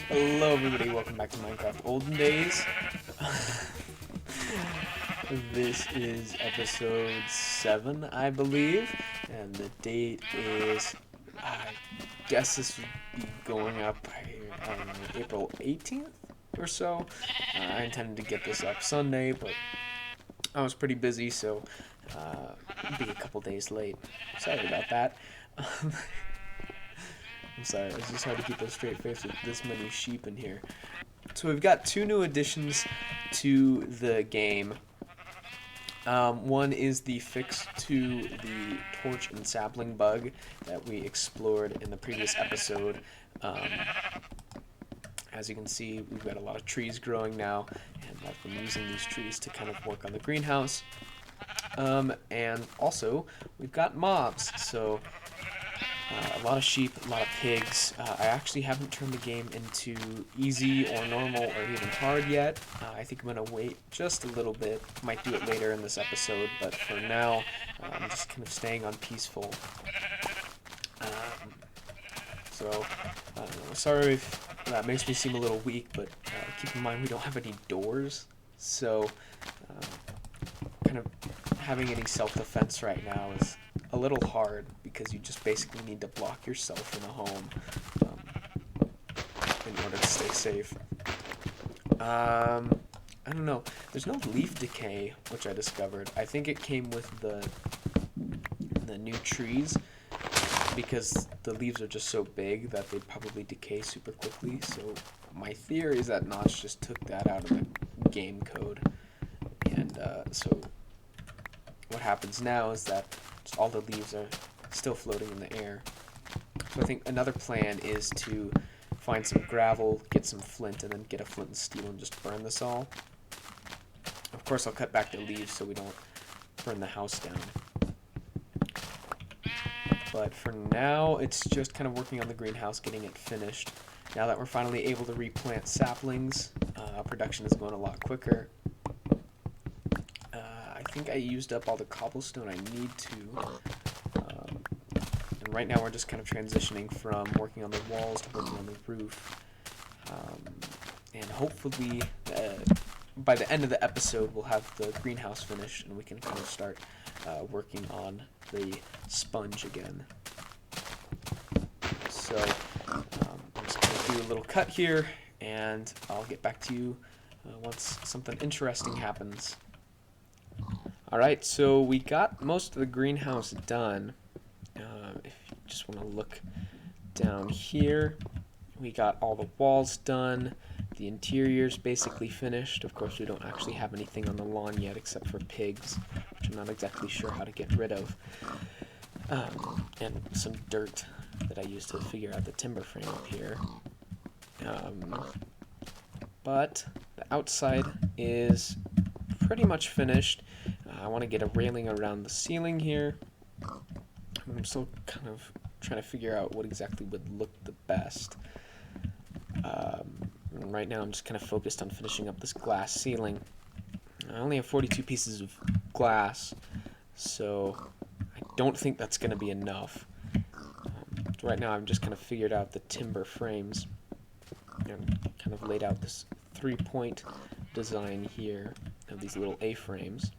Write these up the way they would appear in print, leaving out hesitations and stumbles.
Hello everybody, welcome back to Minecraft Olden Days. This is episode 7, I believe, and the date is, I guess this would be going up on April 18th or so. I intended to get this up Sunday, but I was pretty busy, so it'll be a couple days late. Sorry about that. I'm sorry, it's just hard to keep a straight face with this many sheep in here. So we've got two new additions to the game. One is the fix to the torch and sapling bug that we explored in the previous episode. As you can see, we've got a lot of trees growing now, and I've been using these trees to kind of work on the greenhouse. And also, we've got mobs, so a lot of sheep, a lot of pigs. I actually haven't turned the game into easy or normal or even hard yet. I think I'm going to wait just a little bit. Might do it later in this episode, but for now, I'm just kind of staying on peaceful. Sorry if that makes me seem a little weak, but keep in mind we don't have any doors, so kind of having any self-defense right now is a little hard because you just basically need to block yourself in a home in order to stay safe. I don't know. There's no leaf decay, which I discovered. I think it came with the new trees because the leaves are just so big that they probably decay super quickly. So my theory is that Notch just took that out of the game code, and so what happens now is that just all the leaves are still floating in the air. So I think another plan is to find some gravel, get some flint, and then get a flint and steel and just burn this all. Of course, I'll cut back the leaves so we don't burn the house down. But for now, it's just kind of working on the greenhouse, getting it finished. Now that we're finally able to replant saplings, production is going a lot quicker. I think I used up all the cobblestone I need to. And right now we're just kind of transitioning from working on the walls to working on the roof. And hopefully by the end of the episode we'll have the greenhouse finished and we can kind of start working on the sponge again. So I'm just going to do a little cut here and I'll get back to you once something interesting happens. Alright, so we got most of the greenhouse done. If you just want to look down here, we got all the walls done. The interior's basically finished. Of course, we don't actually have anything on the lawn yet except for pigs, which I'm not exactly sure how to get rid of. And some dirt that I used to figure out the timber frame up here. But the outside is pretty much finished. I want to get a railing around the ceiling here. I'm still kind of trying to figure out what exactly would look the best. Right now I'm just kind of focused on finishing up this glass ceiling. I only have 42 pieces of glass, so I don't think that's going to be enough. Right now I've just kind of figured out the timber frames and kind of laid out this 3-point design here of these little A-frames.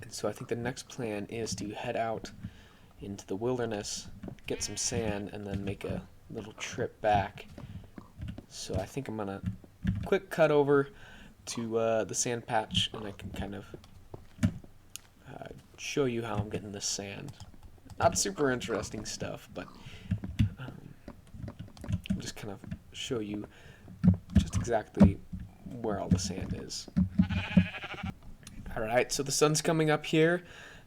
And so I think the next plan is to head out into the wilderness, get some sand, and then make a little trip back. So I think I'm going to quick cut over to the sand patch and I can kind of show you how I'm getting this sand. Not super interesting stuff, but just kind of show you just exactly where all the sand is. Alright, so the sun's coming up here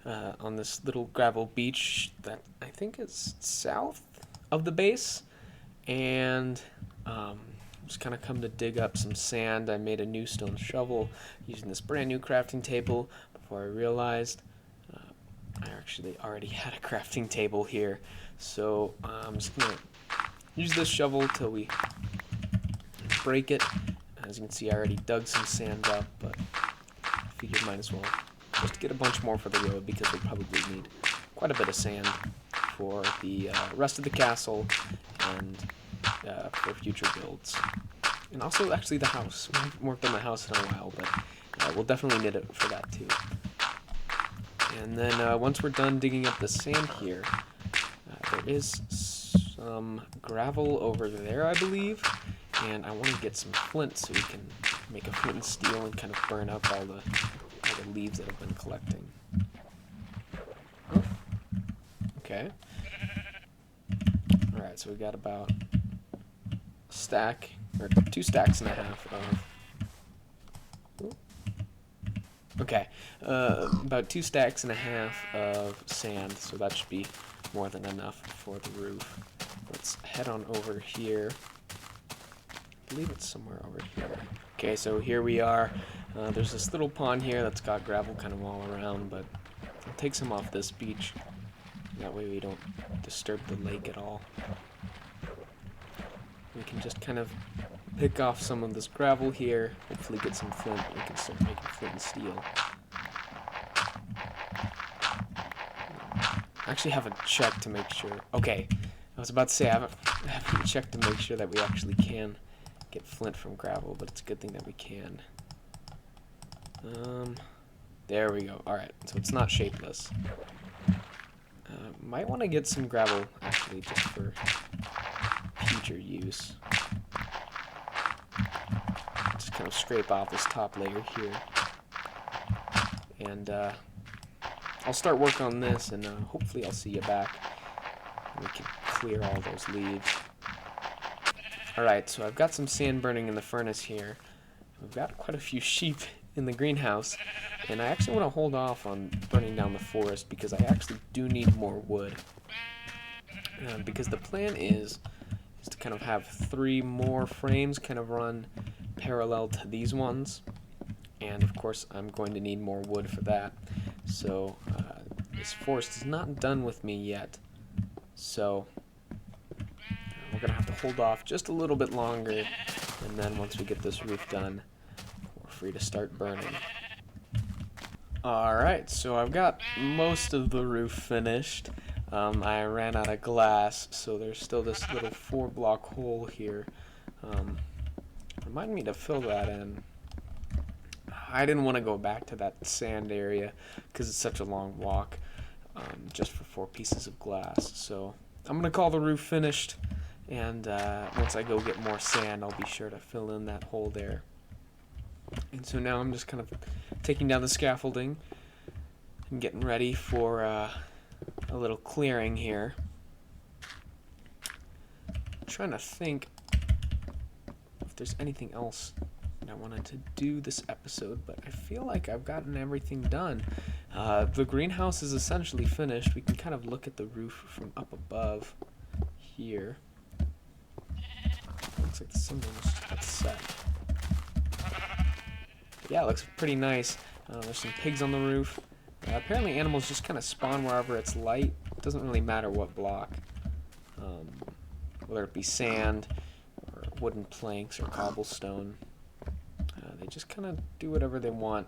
on this little gravel beach that I think is south of the base, and just kind of come to dig up some sand. I made a new stone shovel using this brand new crafting table before I realized I actually already had a crafting table here, so I'm just going to use this shovel till we break it. As you can see, I already dug some sand up, but I figured might as well just get a bunch more for the road because we'll probably need quite a bit of sand for the rest of the castle and for future builds. And also, actually, the house. We haven't worked on the house in a while, but we'll definitely need it for that too. And then once we're done digging up the sand here, there is some gravel over there, I believe. And I want to get some flint so we can make a flint and steel and kind of burn up all the leaves that have been collecting. Oh. Okay. Alright, so we got about a stack, or 2 stacks and a half of... Okay, about 2 stacks and a half of sand, so that should be more than enough for the roof. Let's head on over here. I believe it's somewhere over here. Okay, so here we are. There's this little pond here that's got gravel kind of all around, but I'll take some off this beach. That way we don't disturb the lake at all. We can just kind of pick off some of this gravel here, hopefully get some flint, and we can start making flint and steel. I actually haven't checked to make sure. Okay, I was about to say I haven't checked to make sure that we actually can get flint from gravel, but it's a good thing that we can. There we go. Alright, so it's not shapeless. Might want to get some gravel, actually, just for future use. Just kind of scrape off this top layer here. And I'll start work on this, and hopefully I'll see you back. And we can clear all those leaves. Alright, so I've got some sand burning in the furnace here. We've got quite a few sheep in the greenhouse, and I actually want to hold off on burning down the forest because I actually do need more wood. Because the plan is to kind of have 3 more frames kind of run parallel to these ones, and of course I'm going to need more wood for that. So this forest is not done with me yet, so we're gonna have to hold off just a little bit longer, and then once we get this roof done, we're free to start burning. Alright, so I've got most of the roof finished. I ran out of glass, so there's still this little 4-block hole here. Remind me to fill that in. I didn't want to go back to that sand area because it's such a long walk just for 4 pieces of glass. So I'm going to call the roof finished, and once I go get more sand, I'll be sure to fill in that hole there. And so now I'm just kind of taking down the scaffolding and getting ready for a little clearing here. I'm trying to think if there's anything else I wanted to do this episode, but I feel like I've gotten everything done. The greenhouse is essentially finished. We can kind of look at the roof from up above here. Looks like the symbol was just about set. But yeah, it looks pretty nice. There's some pigs on the roof. Apparently animals just kind of spawn wherever it's light. It doesn't really matter what block. Whether it be sand or wooden planks or cobblestone. They just kind of do whatever they want.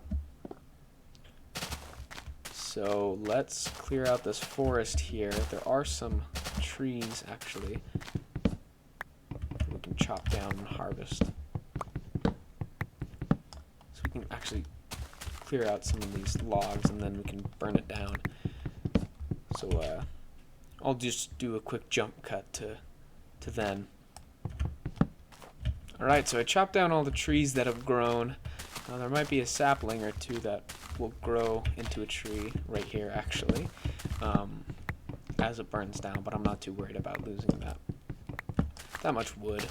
So let's clear out this forest here. There are some trees actually we can chop down and harvest. So we can actually clear out some of these logs and then we can burn it down. So I'll just do a quick jump cut to then. Alright, so I chopped down all the trees that have grown. There might be a sapling or 2 that will grow into a tree right here actually as it burns down, but I'm not too worried about losing that much wood.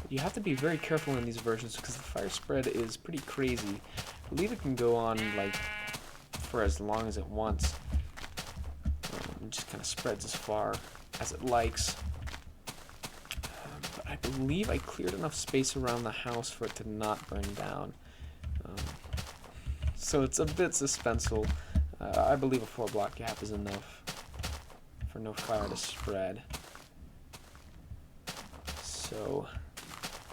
You have to be very careful in these versions because the fire spread is pretty crazy. I believe it can go on like for as long as it wants. It just kind of spreads as far as it likes. But I believe I cleared enough space around the house for it to not burn down. So it's a bit suspenseful. I believe a 4-block gap is enough for no fire to spread. So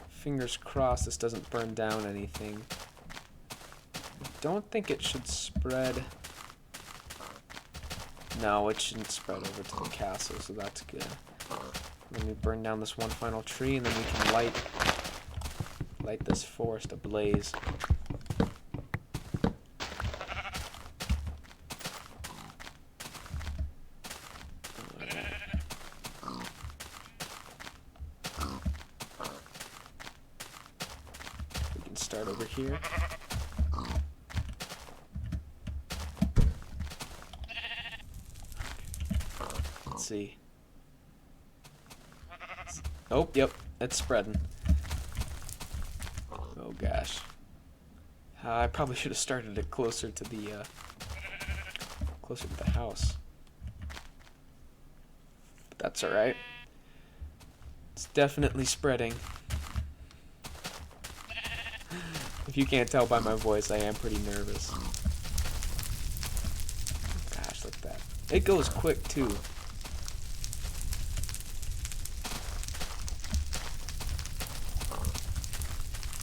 fingers crossed this doesn't burn down anything. I don't think it should spread. No, it shouldn't spread over to the castle, so that's good. Let me burn down this one final tree, and then we can light this forest ablaze. We can start over here. Let's see. Oh, yep, it's spreading. Oh gosh. I probably should have started it closer to the house. But that's alright. It's definitely spreading. If you can't tell by my voice, I am pretty nervous. Oh gosh, look at that. It goes quick too.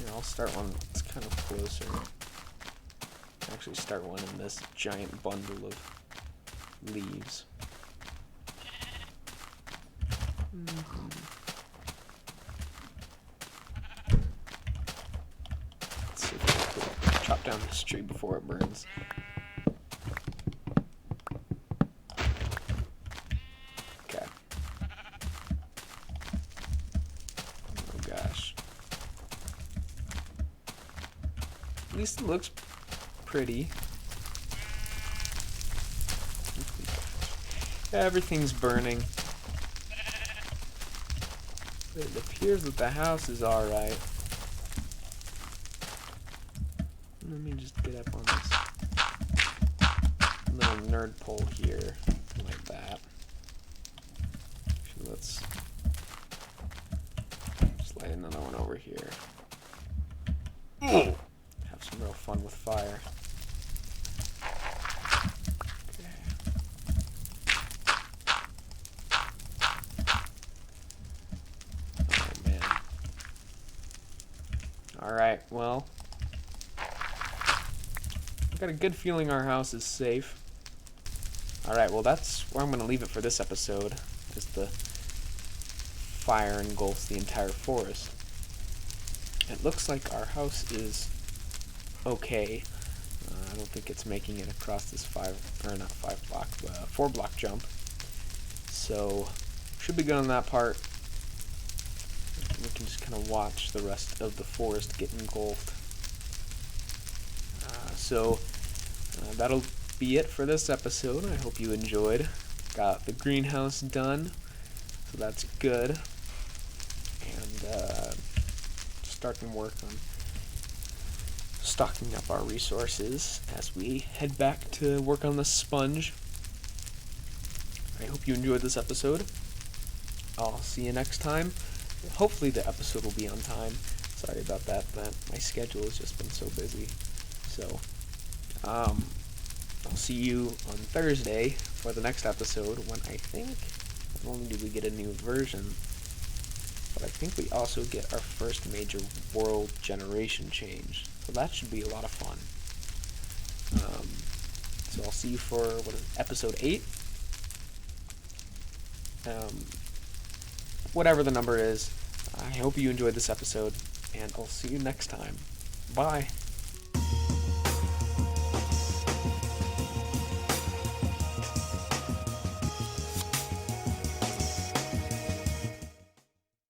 I'll start one that's kind of closer. Actually start one in this giant bundle of leaves. Let's see if I can chop down this tree before it burns. Okay. Oh gosh. At least it looks pretty. Everything's burning. It appears that the house is alright. Let me just get up on this little nerd pole here, like that. Actually, let's just light another one over here. Have some real fun with fire. Alright, well, I've got a good feeling our house is safe. Alright, well that's where I'm going to leave it for this episode, as the fire engulfs the entire forest. It looks like our house is okay. I don't think it's making it across this 4-block jump. So, should be good on that part. We can just kind of watch the rest of the forest get engulfed. That'll be it for this episode. I hope you enjoyed. Got the greenhouse done, so that's good. And starting work on stocking up our resources as we head back to work on the sponge. I hope you enjoyed this episode. I'll see you next time. Hopefully the episode will be on time. Sorry about that, but my schedule has just been so busy. So, I'll see you on Thursday for the next episode, when I think not only do we get a new version, but I think we also get our first major world generation change. So that should be a lot of fun. So I'll see you for episode 8. Whatever the number is, I hope you enjoyed this episode, and I'll see you next time. Bye.